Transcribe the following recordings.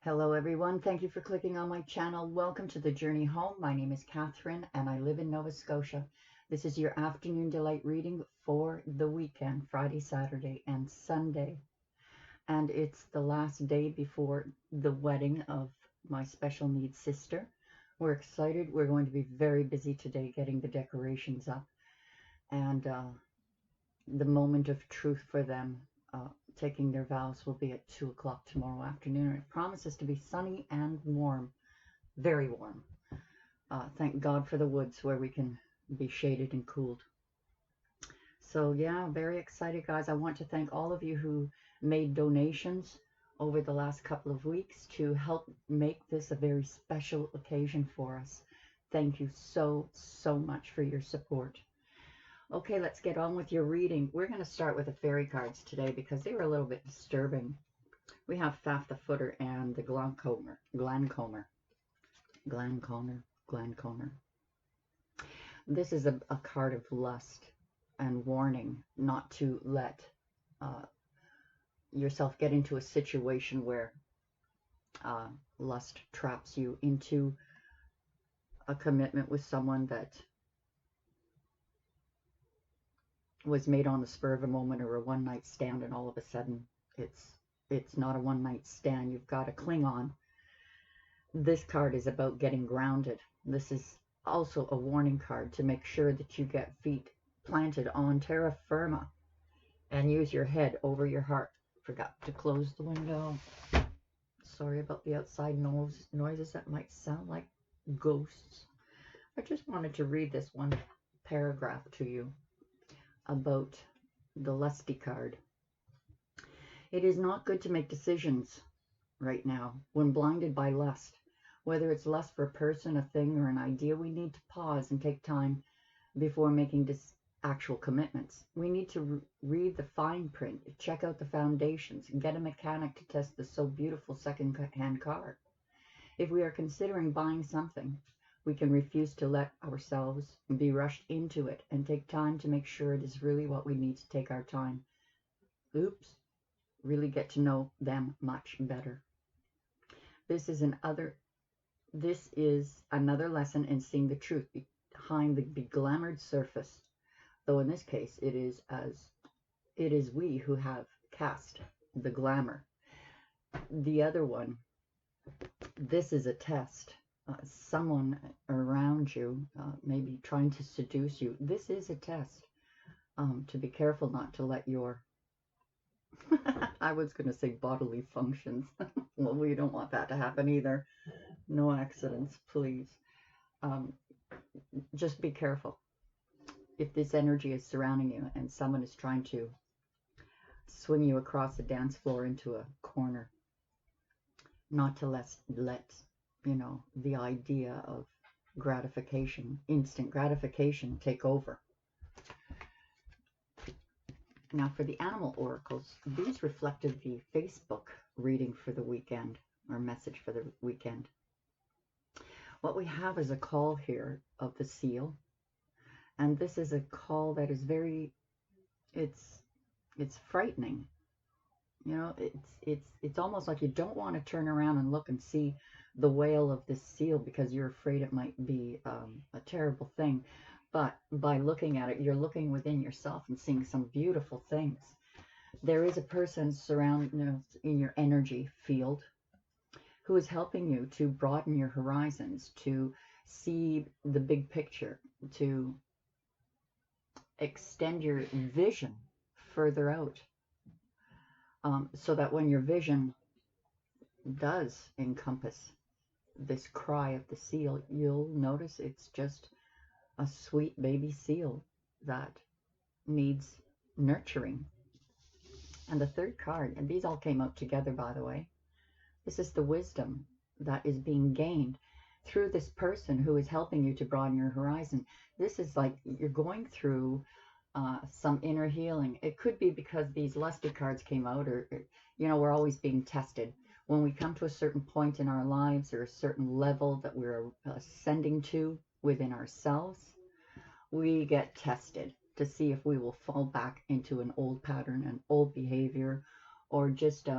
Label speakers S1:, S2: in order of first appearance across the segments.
S1: Hello everyone, thank you for clicking on my channel. Welcome to the journey home. My name is Catherine and I live in Nova Scotia. This is your afternoon delight reading for the weekend, Friday, Saturday, and Sunday. And it's the last day before the wedding of my special needs sister. We're excited. We're going to be very busy today getting the decorations up. And the moment of truth for them, taking their vows, will be at 2 o'clock tomorrow afternoon. It promises to be sunny and warm, very warm. Thank God for the woods where we can be shaded and cooled. So yeah, very excited, guys. I want to thank all of you who made donations over the last couple of weeks to help make this a very special occasion for us. Thank you so much for your support. Okay, let's get on with your reading. We're going to start with the fairy cards today because they were a little bit disturbing. We have Faf the Footer and the Glancomer. This is a card of lust and warning not to let yourself get into a situation where lust traps you into a commitment with someone that was made on the spur of a moment or a one-night stand, and all of a sudden it's not a one-night stand. You've got to cling on. This card is about getting grounded. This is also a warning card to make sure that you get feet planted on terra firma and use your head over your heart. Forgot to close the window. Sorry about the outside noises that might sound like ghosts. I just wanted to read this one paragraph to you about the lusty card. It is not good to make decisions right now when blinded by lust. Whether it's lust for a person, a thing, or an idea, we need to pause and take time before making actual commitments. We need to read the fine print, check out the foundations, get a mechanic to test the so beautiful second-hand car. If we are considering buying something, we can refuse to let ourselves be rushed into it and take time to make sure it is really what we need to take our time. Really get to know them much better. This is another lesson in seeing the truth behind the beglamored surface, though in this case it is we who have cast the glamour. The other one, this is a test. Someone around you may be trying to seduce you. This is a test to be careful not to let your I was going to say bodily functions. Well, we don't want that to happen either. No accidents, please. Just be careful. If this energy is surrounding you and someone is trying to swing you across the dance floor into a corner, not to let the idea of gratification, instant gratification, take over. Now for the animal oracles, these reflected the Facebook reading for the weekend, or message for the weekend. What we have is a call here of the seal, and this is a call that is it's frightening. It's almost like you don't want to turn around and look and see the whale of this seal because you're afraid it might be a terrible thing. But by looking at it, you're looking within yourself and seeing some beautiful things. There is a person in your energy field who is helping you to broaden your horizons, to see the big picture, to extend your vision further out, so that when your vision does encompass this cry of the seal, you'll notice it's just a sweet baby seal that needs nurturing. And the third card, and these all came out together, by the way, this is the wisdom that is being gained through this person who is helping you to broaden your horizon. This is like you're going through some inner healing. It could be because these lusty cards came out, or we're always being tested. When we come to a certain point in our lives or a certain level that we're ascending to within ourselves, we get tested to see if we will fall back into an old pattern, an old behavior, or just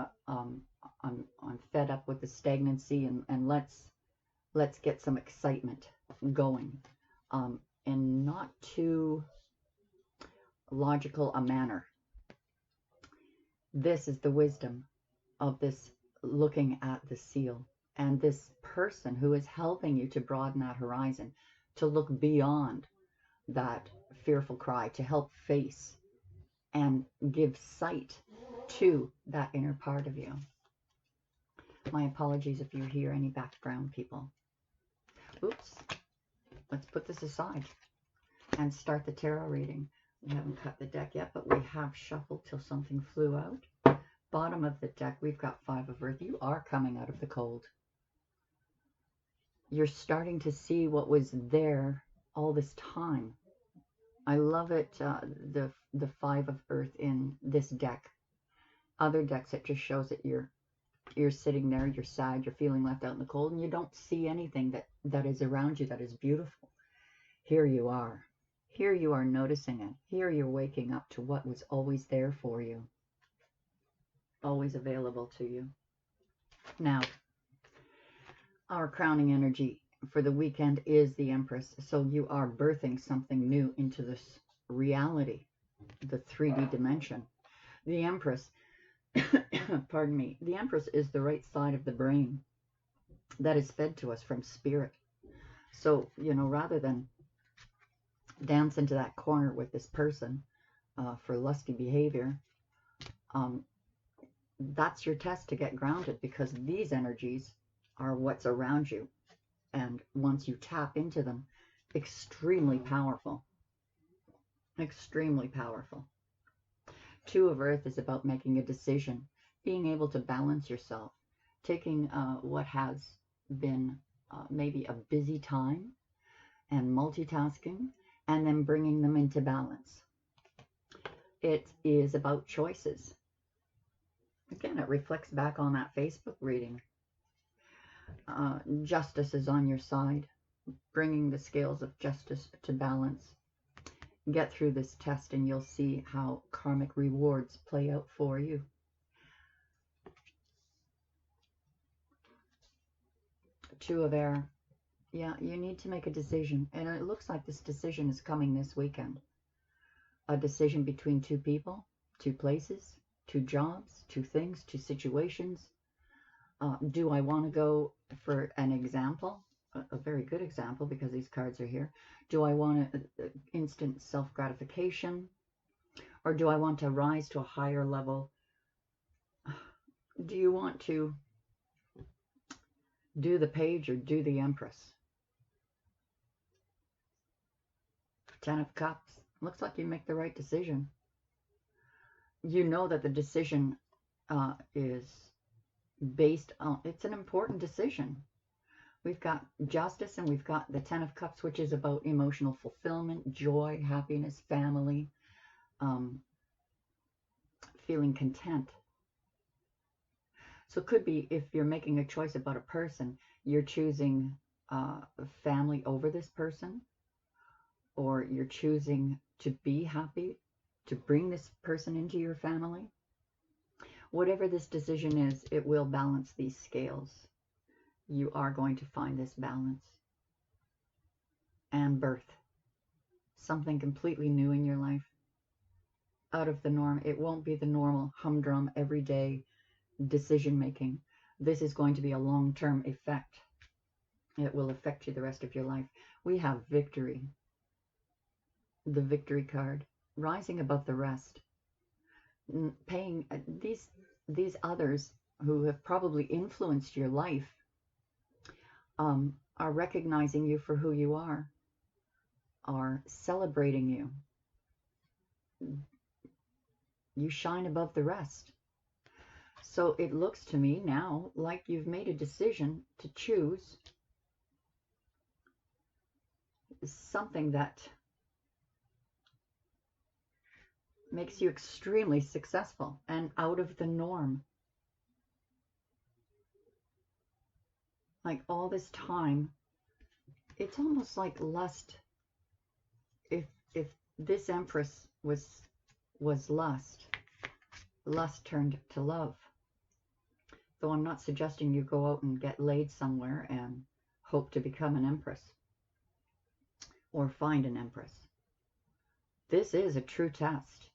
S1: I'm fed up with about the stagnancy, and let's get some excitement going, in not too logical a manner. This is the wisdom of this looking at the seal, and this person who is helping you to broaden that horizon, to look beyond that fearful cry, to help face and give sight to that inner part of you. My apologies if you hear any background people. Oops. Let's put this aside and start the tarot reading. We haven't cut the deck yet, but we have shuffled till something flew out. Bottom of the deck, we've got Five of Earth. You are coming out of the cold. You're starting to see what was there all this time. I love it, the Five of Earth in this deck. Other decks, it just shows that you're sitting there, you're sad, you're feeling left out in the cold, and you don't see anything that is around you that is beautiful. Here you are. Here you are noticing it. Here you're waking up to what was always there for you. Always available to you. Now, our crowning energy for the weekend is the Empress. So you are birthing something new into this reality, the 3D dimension. The Empress, pardon me, the Empress is the right side of the brain that is fed to us from spirit. So, you know, rather than dance into that corner with this person for lusty behavior, that's your test to get grounded, because these energies are what's around you. And once you tap into them, extremely powerful. Extremely powerful. Two of Earth is about making a decision, being able to balance yourself, taking what has been maybe a busy time and multitasking, and then bringing them into balance. It is about choices. Again, it reflects back on that Facebook reading. Justice is on your side, bringing the scales of justice to balance. Get through this test and you'll see how karmic rewards play out for you. Two of Air. Yeah, you need to make a decision. And it looks like this decision is coming this weekend. A decision between two people, two places, two jobs, two things, two situations. Do I want to go, for an example, a very good example because these cards are here. Do I want instant self-gratification, or do I want to rise to a higher level? Do you want to do the Page or do the Empress? Ten of Cups. Looks like you make the right decision. You know that the decision is based on, it's an important decision. We've got justice and we've got the Ten of Cups, which is about emotional fulfillment, joy, happiness, family, feeling content. So it could be, if you're making a choice about a person, you're choosing family over this person, or you're choosing to be happy, to bring this person into your family. Whatever this decision is, it will balance these scales. You are going to find this balance. And birth. Something completely new in your life. Out of the norm. It won't be the normal humdrum, everyday decision making. This is going to be a long-term effect. It will affect you the rest of your life. We have victory. The Victory card. Rising above the rest. Paying these others who have probably influenced your life are recognizing you for who you are celebrating you. You shine above the rest. So it looks to me now like you've made a decision to choose something that makes you extremely successful and out of the norm. Like all this time, it's almost like lust. If this Empress was lust, lust turned to love. Though I'm not suggesting you go out and get laid somewhere and hope to become an empress or find an empress. This is a true test.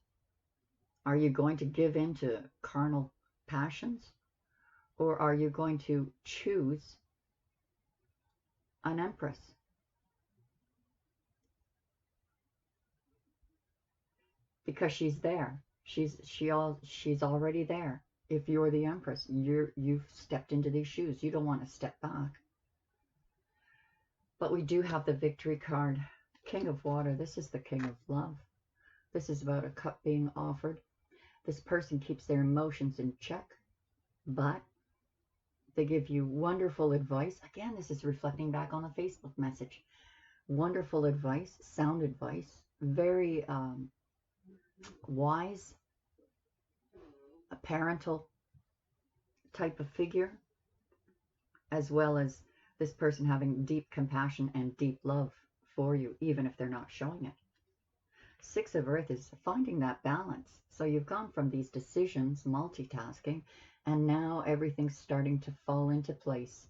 S1: Are you going to give in to carnal passions, or are you going to choose an empress? Because she's there. She's already there. If you're the empress, you've stepped into these shoes. You don't want to step back. But we do have the victory card. King of Water. This is the King of Love. This is about a cup being offered. This person keeps their emotions in check, but they give you wonderful advice. Again, this is reflecting back on the Facebook message. Wonderful advice, sound advice, very wise, a parental type of figure, as well as this person having deep compassion and deep love for you, even if they're not showing it. Six of Earth is finding that balance. So you've gone from these decisions, multitasking, and now everything's starting to fall into place.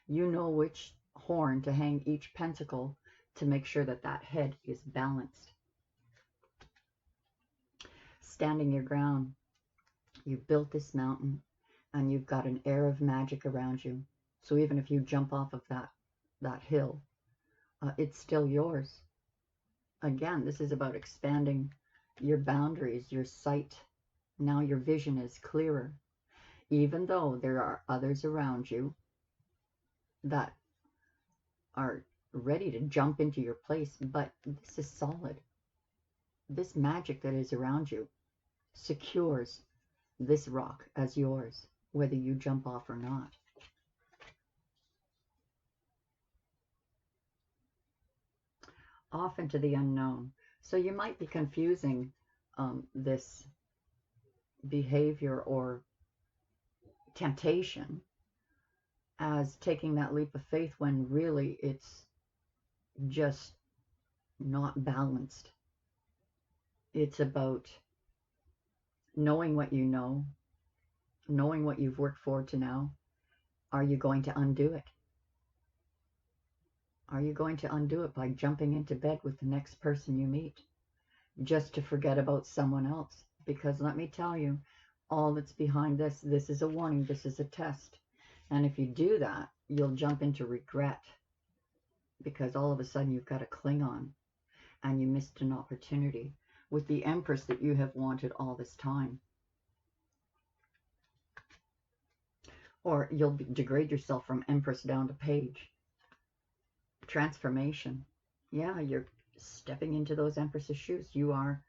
S1: You know which horn to hang each pentacle to make sure that that head is balanced. Standing your ground. You've built this mountain, and you've got an air of magic around you. So even if you jump off of that hill, it's still yours. Again, this is about expanding your boundaries, your sight. Now your vision is clearer. Even though there are others around you that are ready to jump into your place, but this is solid. This magic that is around you secures this rock as yours, whether you jump off or not. Off into the unknown. So you might be confusing this behavior or temptation as taking that leap of faith when really it's just not balanced. It's about knowing what you know, knowing what you've worked for to now. Are you going to undo it? Are you going to undo it by jumping into bed with the next person you meet just to forget about someone else? Because let me tell you, all that's behind this is a warning, this is a test. And if you do that, you'll jump into regret because all of a sudden you've got to cling on and you missed an opportunity with the Empress that you have wanted all this time. Or you'll degrade yourself from Empress down to Page. Transformation. Yeah, you're stepping into those Empress's shoes. You are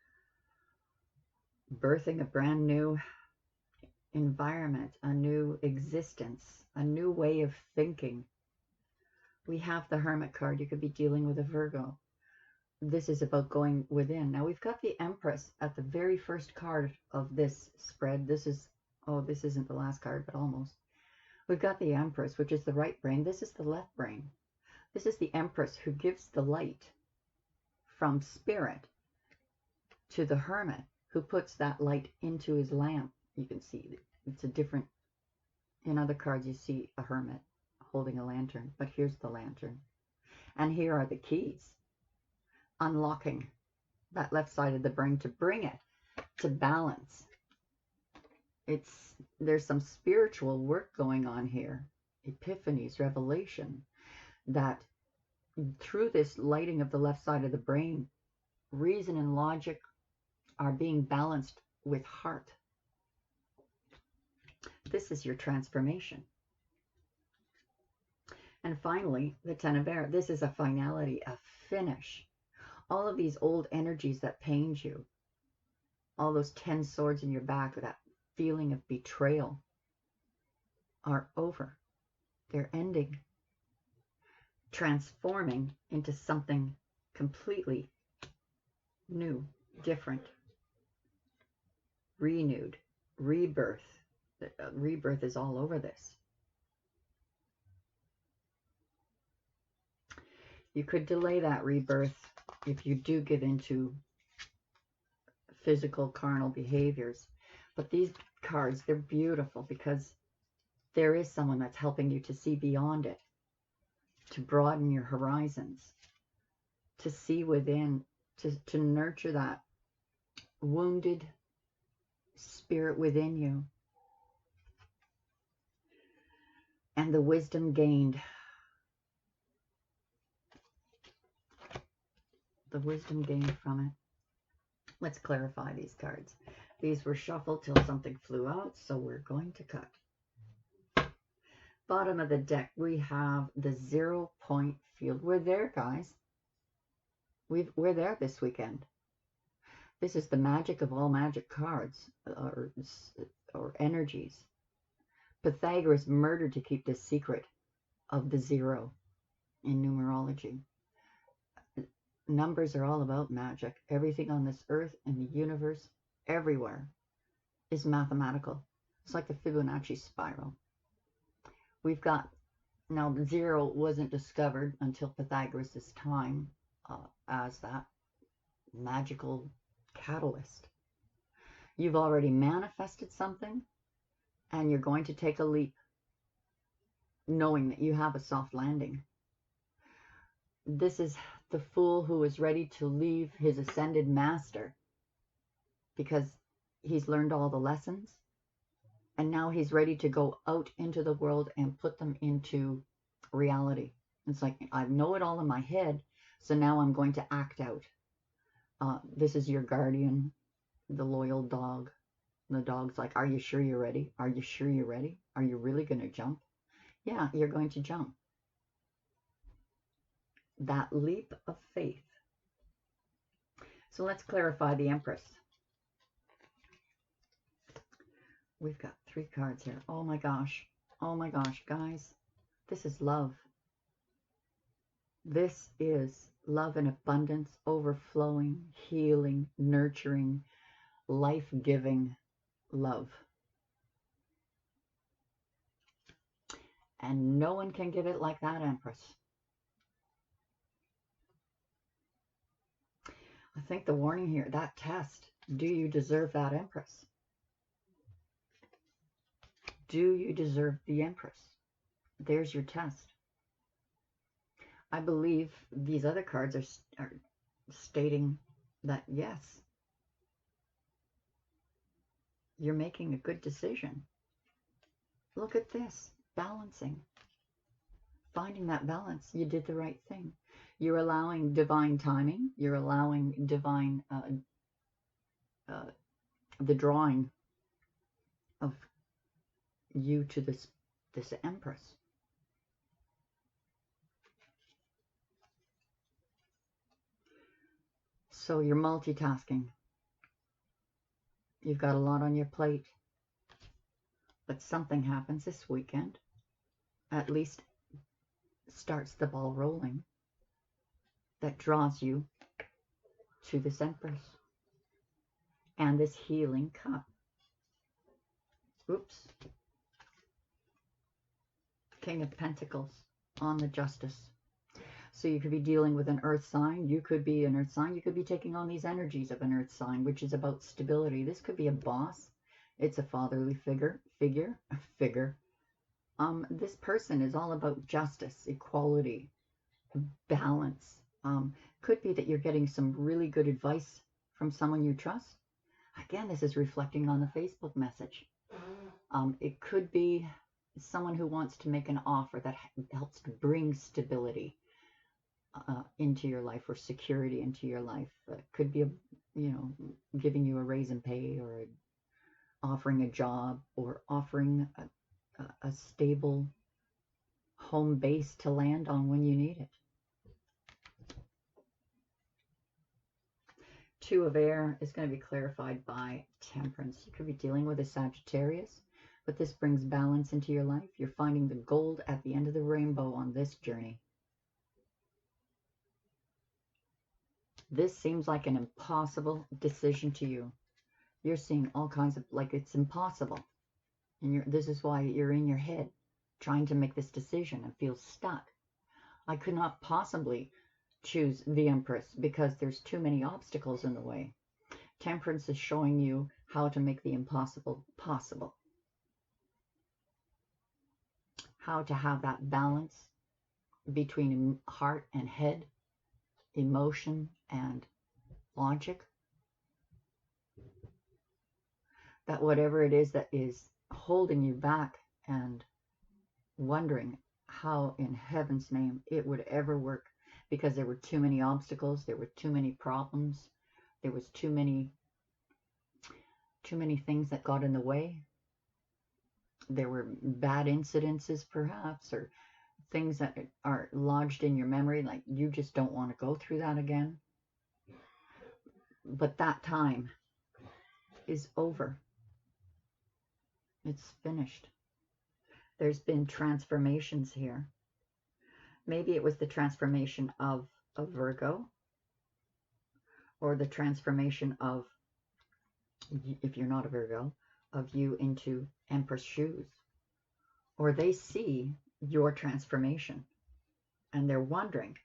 S1: birthing a brand new environment, a new existence, a new way of thinking. We have the Hermit card. You could be dealing with a Virgo. This is about going within. Now we've got the Empress at the very first card of this spread. This is, oh, this isn't the last card, but almost. We've got the Empress, which is the right brain. This is the left brain. This is the Empress who gives the light from spirit to the Hermit who puts that light into his lamp. You can see it's a different, in other cards you see a hermit holding a lantern, but here's the lantern. And here are the keys. Unlocking that left side of the brain to bring it to balance. There's some spiritual work going on here. Epiphanies, revelation, that through this lighting of the left side of the brain, reason and logic are being balanced with heart. This is your transformation. And finally, the Ten of Air. This is a finality, a finish. All of these old energies that pained you, all those 10 swords in your back, that feeling of betrayal, are over. They're ending, transforming into something completely new, different, renewed, rebirth. Rebirth is all over this. You could delay that rebirth if you do give into physical, carnal behaviors. But these cards, they're beautiful because there is someone that's helping you to see beyond it, to broaden your horizons, to see within, to nurture that wounded spirit within you. And the wisdom gained. The wisdom gained from it. Let's clarify these cards. These were shuffled till something flew out, so we're going to cut. Bottom of the deck, we have the 0-point field. We're there, guys. We're there this weekend. This is the magic of all magic cards, or energies. Pythagoras murdered to keep the secret of the 0 in numerology. Numbers are all about magic. Everything on this earth, in the universe, everywhere, is mathematical. It's like the Fibonacci spiral. We've got, now the 0 wasn't discovered until Pythagoras' time as that magical catalyst. You've already manifested something, and you're going to take a leap, knowing that you have a soft landing. This is the fool who is ready to leave his ascended master because he's learned all the lessons, and now he's ready to go out into the world and put them into reality. It's like, I know it all in my head, so now I'm going to act out. This is your guardian, the loyal dog. The dog's like, are you sure you're ready? Are you sure you're ready? Are you really going to jump? Yeah, you're going to jump. That leap of faith. So let's clarify the Empress. We've got 3 cards here. Oh my gosh. Oh my gosh, guys. This is love. This is love in abundance, overflowing, healing, nurturing, life-giving love. And no one can give it like that, Empress. I think the warning here, that test, do you deserve that Empress? Do you deserve the Empress? There's your test. I believe these other cards are stating that, yes, you're making a good decision. Look at this, balancing. Finding that balance, you did the right thing. You're allowing divine timing. You're allowing divine, the drawing of you to this Empress. So you're multitasking. You've got a lot on your plate. But something happens this weekend. At least starts the ball rolling. That draws you to this Empress. And this healing cup. Oops. King of Pentacles on the Justice. So you could be dealing with an earth sign. You could be an earth sign. You could be taking on these energies of an earth sign, which is about stability. This could be a boss. It's a fatherly figure. This person is all about justice, equality, balance. Could be that you're getting some really good advice from someone you trust. Again, this is reflecting on the Facebook message. It could be someone who wants to make an offer that helps to bring stability into your life, or security into your life. Could be, giving you a raise in pay, or offering a job, or offering a stable home base to land on when you need it. 2 of Air is going to be clarified by Temperance. You could be dealing with a Sagittarius, but this brings balance into your life. You're finding the gold at the end of the rainbow on this journey. This seems like an impossible decision to you. You're seeing all kinds of, like, it's impossible. And this is why you're in your head trying to make this decision and feel stuck. I could not possibly choose the Empress because there's too many obstacles in the way. Temperance is showing you how to make the impossible possible. how to have that balance between heart and head, emotion and logic. That whatever it is that is holding you back and wondering how in heaven's name it would ever work, because there were too many obstacles, there were too many problems, there was too many things that got in the way. There were bad incidences perhaps, or things that are lodged in your memory, like you just don't want to go through that again. But that time is over. It's finished. There's been transformations here. Maybe it was the transformation of a Virgo, or the transformation of, if you're not a Virgo, of you into Empress shoes. Or they see your transformation and they're wondering,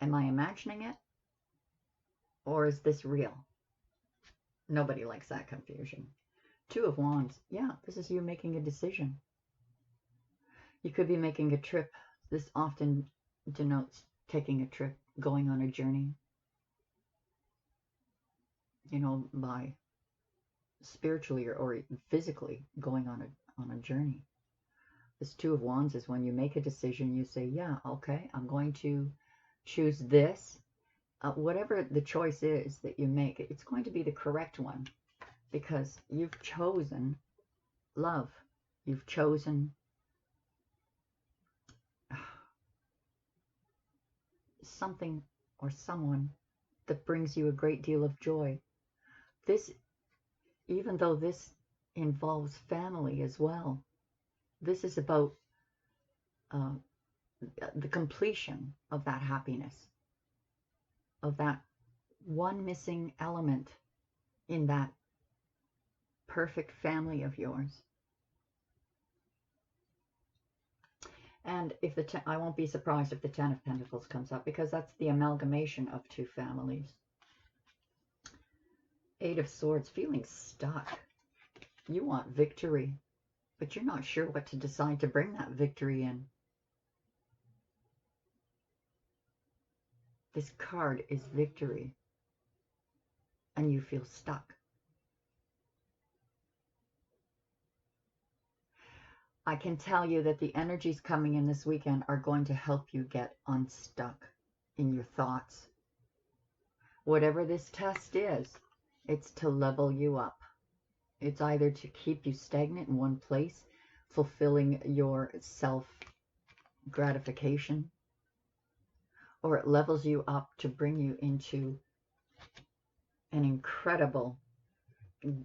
S1: am I imagining it? Or is this real? Nobody likes that confusion. Two of Wands. Yeah, this is you making a decision. You could be making a trip. This often denotes taking a trip, going on a journey. You know, by spiritually or physically going on a journey. This Two of Wands is when you make a decision, you say, yeah, okay, I'm going to choose this. Whatever the choice is that you make, it's going to be the correct one, because you've chosen love. You've chosen something or someone that brings you a great deal of joy. This, even though this involves family as well, this is about the completion of that happiness, of that one missing element in that perfect family of yours. And if I won't be surprised if the Ten of Pentacles comes up, because that's the amalgamation of two families. Eight of Swords, feeling stuck. You want victory, but you're not sure what to decide to bring that victory in. This card is victory, and you feel stuck. I can tell you that the energies coming in this weekend are going to help you get unstuck in your thoughts. Whatever this test is, it's to level you up. It's either to keep you stagnant in one place, fulfilling your self-gratification, or it levels you up to bring you into an incredible,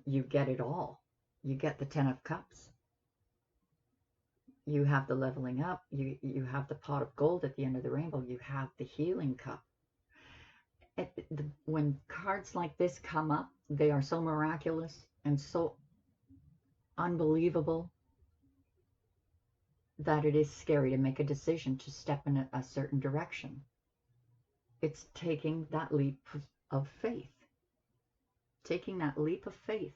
S1: you get it all. You get the Ten of Cups. You have the leveling up. You have the pot of gold at the end of the rainbow. You have the healing cup. When cards like this come up, they are so miraculous and so unbelievable that it is scary to make a decision to step in a certain direction. It's taking that leap of faith. Taking that leap of faith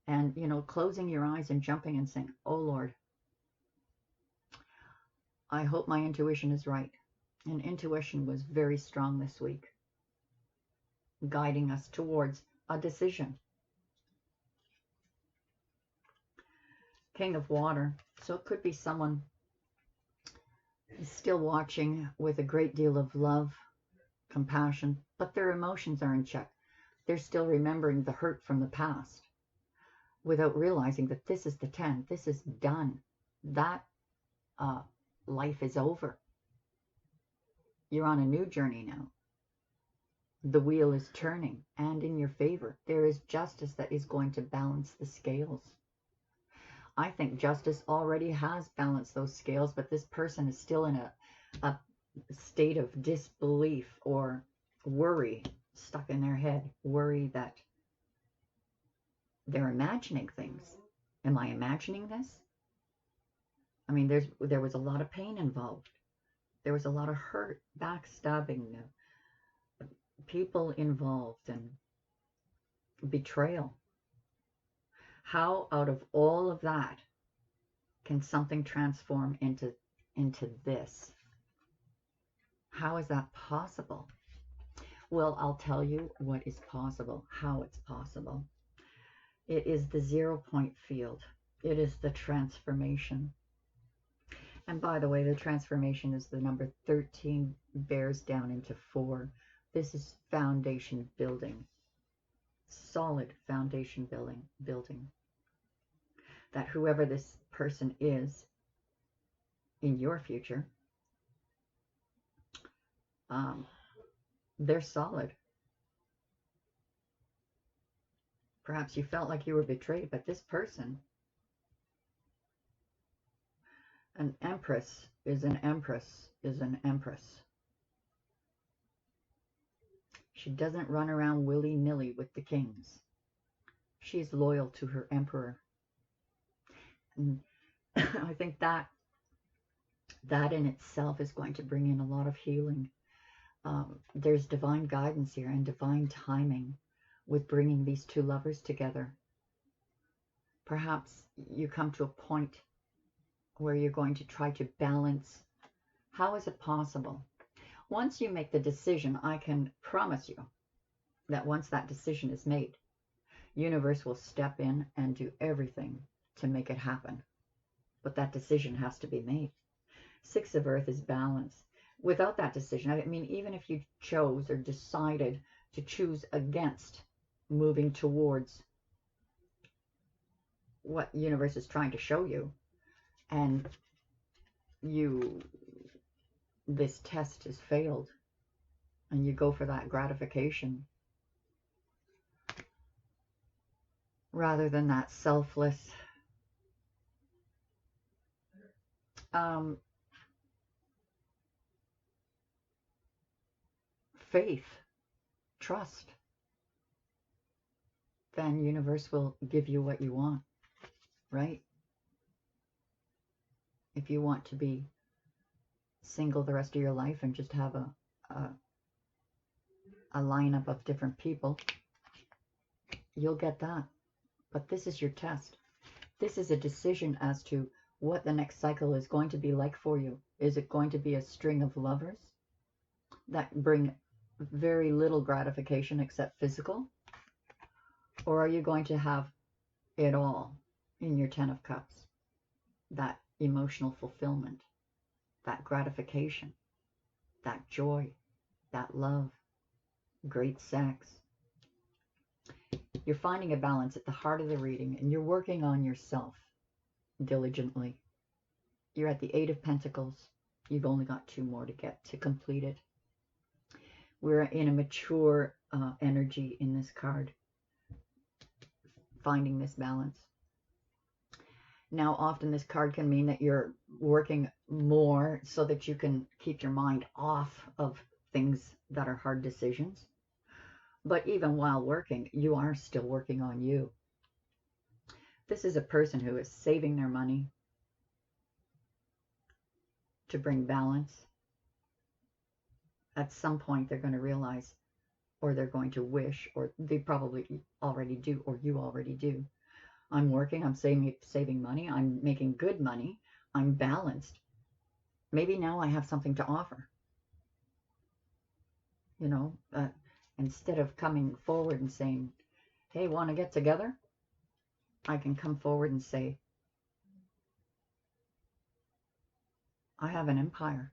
S1: and, you know, closing your eyes and jumping and saying, oh, Lord, I hope my intuition is right. And intuition was very strong this week, guiding us towards a decision. King of Water. So it could be someone still watching with a great deal of love, compassion, but their emotions are in check. They're still remembering the hurt from the past without realizing that this is the 10. This is done. That life is over. You're on a new journey now. The wheel is turning and in your favor. There is justice that is going to balance the scales. I think justice already has balanced those scales, but this person is still in a state of disbelief or worry stuck in their head. Worry that they're imagining things. Am I imagining this? I mean, there was a lot of pain involved. There was a lot of hurt, backstabbing, people involved, and betrayal. How out of all of that Can something transform into this? How is that possible? Well, I'll tell you what is possible, how it's possible. It is the 0-point field. It is the transformation. And by the way, the transformation is the number 13 bears down into 4. This is foundation building. Solid foundation building. That whoever this person is in your future, they're solid. Perhaps you felt like you were betrayed, but this person, an empress is an empress is an empress. She doesn't run around willy-nilly with the kings. She's loyal to her emperor. And I think that in itself is going to bring in a lot of healing. There's divine guidance here and divine timing with bringing these two lovers together. Perhaps you come to a point where you're going to try to balance. How is it possible? Once you make the decision, I can promise you that once that decision is made, universe will step in and do everything to make it happen. But that decision has to be made. 6 of Earth is balance. Without that decision, I mean, even if you chose or decided to choose against moving towards what universe is trying to show you, and this test has failed, and you go for that gratification rather than that selfless faith, trust, then universe will give you what you want, right? If you want to be single the rest of your life and just have a lineup of different people, you'll get that. But this is your test. This is a decision as to what the next cycle is going to be like for you. Is it going to be a string of lovers that bring very little gratification except physical? Or are you going to have it all in your 10 of Cups? That emotional fulfillment, that gratification, that joy, that love, great sex. You're finding a balance at the heart of the reading, and you're working on yourself diligently. You're at the 8 of Pentacles. You've only got 2 more to get to complete it. We're in a mature energy in this card, finding this balance. Now, often this card can mean that you're working more so that you can keep your mind off of things that are hard decisions. But even while working, you are still working on you. This is a person who is saving their money to bring balance. At some point, they're going to realize, or they're going to wish, or they probably already do, or you already do. I'm working, I'm saving money, I'm making good money, I'm balanced. Maybe now I have something to offer. You know, instead of coming forward and saying, hey, want to get together? I can come forward and say, I have an empire.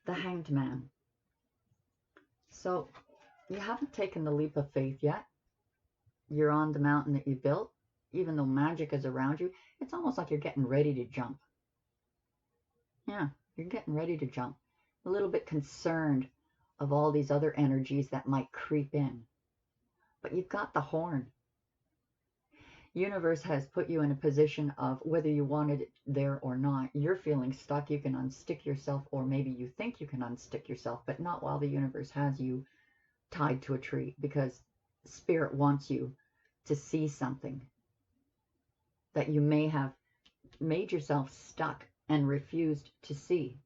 S1: The Hanged Man. So you haven't taken the leap of faith yet. You're on the mountain that you built. Even though magic is around you, it's almost like you're getting ready to jump. Yeah, you're getting ready to jump. A little bit concerned of all these other energies that might creep in. But you've got the horn. Universe has put you in a position of whether you wanted it there or not. You're feeling stuck. You can unstick yourself, or maybe you think you can unstick yourself, but not while the universe has you tied to a tree, because Spirit wants you to see something that you may have made yourself stuck and refused to see.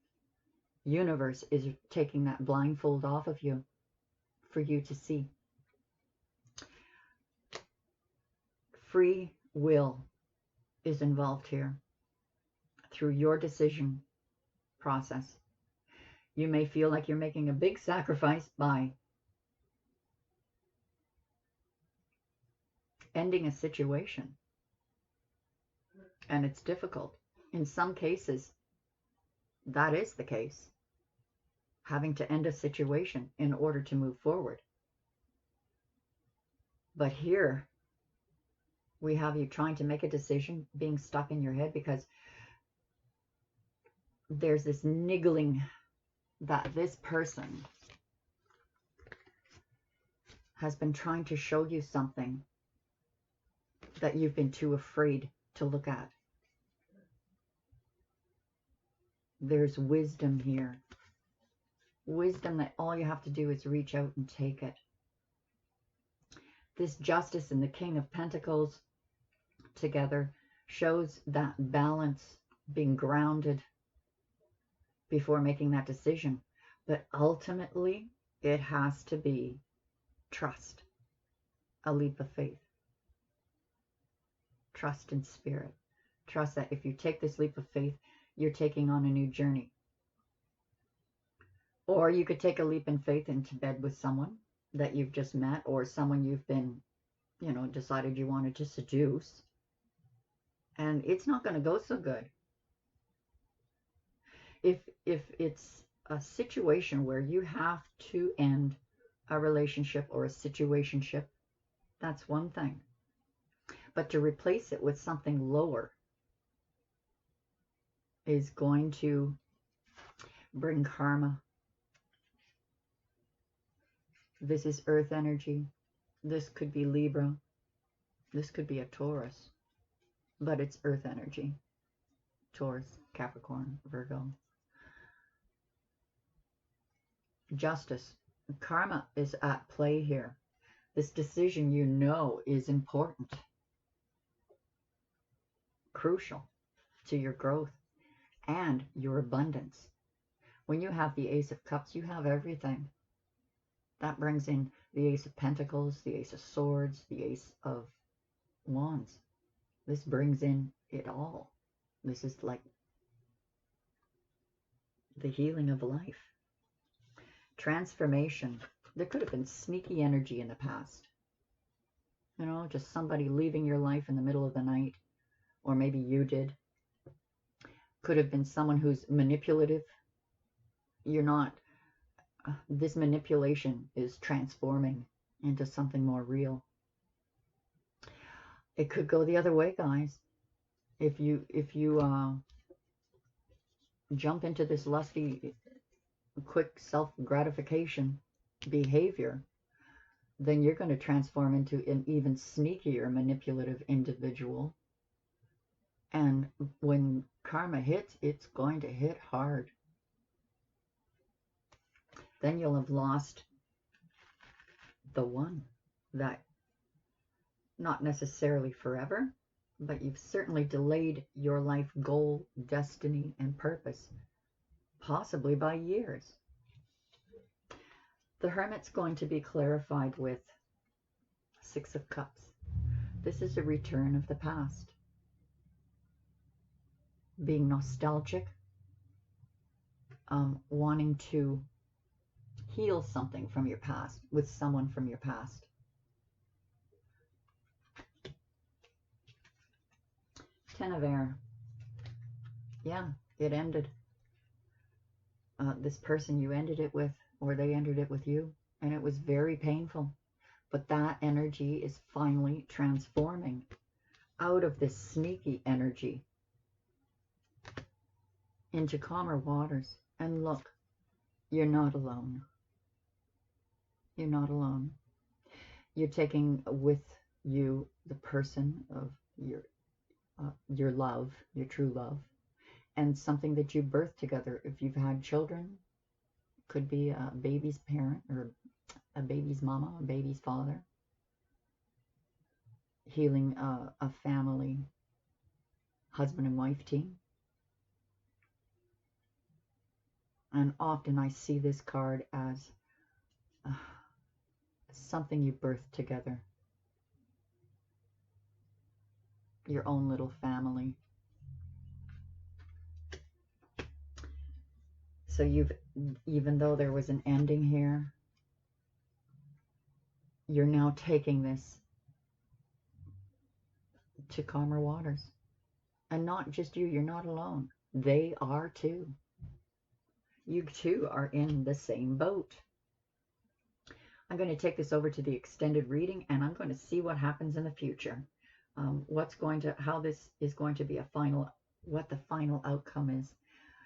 S1: Universe is taking that blindfold off of you for you to see. free will is involved here through your decision process. You may feel like you're making a big sacrifice by ending a situation, and it's difficult. In some cases, that is the case. Having to end a situation in order to move forward. But here, we have you trying to make a decision, being stuck in your head because there's this niggling that this person has been trying to show you something that you've been too afraid to look at. There's wisdom here. Wisdom that all you have to do is reach out and take it. This Justice and the King of Pentacles together shows that balance, being grounded before making that decision. But ultimately, it has to be trust, a leap of faith. Trust in spirit. Trust that if you take this leap of faith, you're taking on a new journey. Or you could take a leap in faith into bed with someone that you've just met, or someone you've been, decided you wanted to seduce. And it's not going to go so good. If it's a situation where you have to end a relationship or a situationship, that's one thing. But to replace it with something lower is going to bring karma. This is earth energy. This could be Libra. This could be a Taurus. But it's earth energy. Taurus, Capricorn, Virgo. Justice. Karma is at play here. This decision is important. Crucial to your growth and your abundance. When you have the Ace of Cups, you have everything. That brings in the Ace of Pentacles, the Ace of Swords, the Ace of Wands. This brings in it all. This is like the healing of life. Transformation. There could have been sneaky energy in the past. Just somebody leaving your life in the middle of the night. Or maybe you did. Could have been someone who's manipulative. You're not. This manipulation is transforming into something more real. It could go the other way, guys. If you jump into this lusty, quick self-gratification behavior, then you're going to transform into an even sneakier, manipulative individual. And when karma hits, it's going to hit hard. Then you'll have lost the one that, not necessarily forever, but you've certainly delayed your life goal, destiny, and purpose, possibly by years. The Hermit's going to be clarified with Six of Cups. This is a return of the past. Being nostalgic, wanting to heal something from your past with someone from your past. Ten of Air. Yeah, it ended. This person, you ended it with, or they ended it with you, and it was very painful. But that energy is finally transforming out of this sneaky energy into calmer waters. And look, you're not alone. You're not alone. You're taking with you the person of your love, your true love, and something that you birthed together. If you've had children, could be a baby's parent or a baby's mama, a baby's father. Healing a family, husband and wife team. And often I see this card as something you birthed together. your own little family. So even though there was an ending here, you're now taking this to calmer waters. And not just you, you're not alone. They are too. You too are in the same boat. I'm going to take this over to the extended reading, and I'm going to see what happens in the future. How this is going to be what the final outcome is.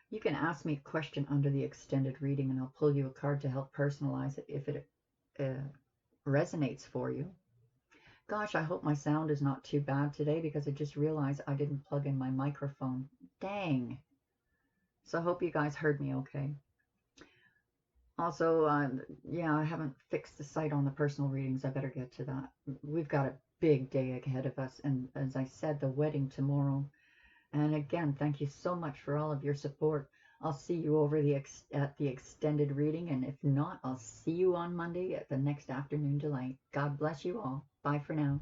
S1: You can ask me a question under the extended reading, and I'll pull you a card to help personalize it if it resonates for you. Gosh, I hope my sound is not too bad today, because I just realized I didn't plug in my microphone. Dang. So I hope you guys heard me okay. Also, yeah, I haven't fixed the site on the personal readings. I better get to that. We've got a big day ahead of us, and as I said, the wedding tomorrow. And again, thank you so much for all of your support. I'll see you over at the extended reading, and if not, I'll see you on Monday at the next afternoon delight. God bless you all. Bye for now.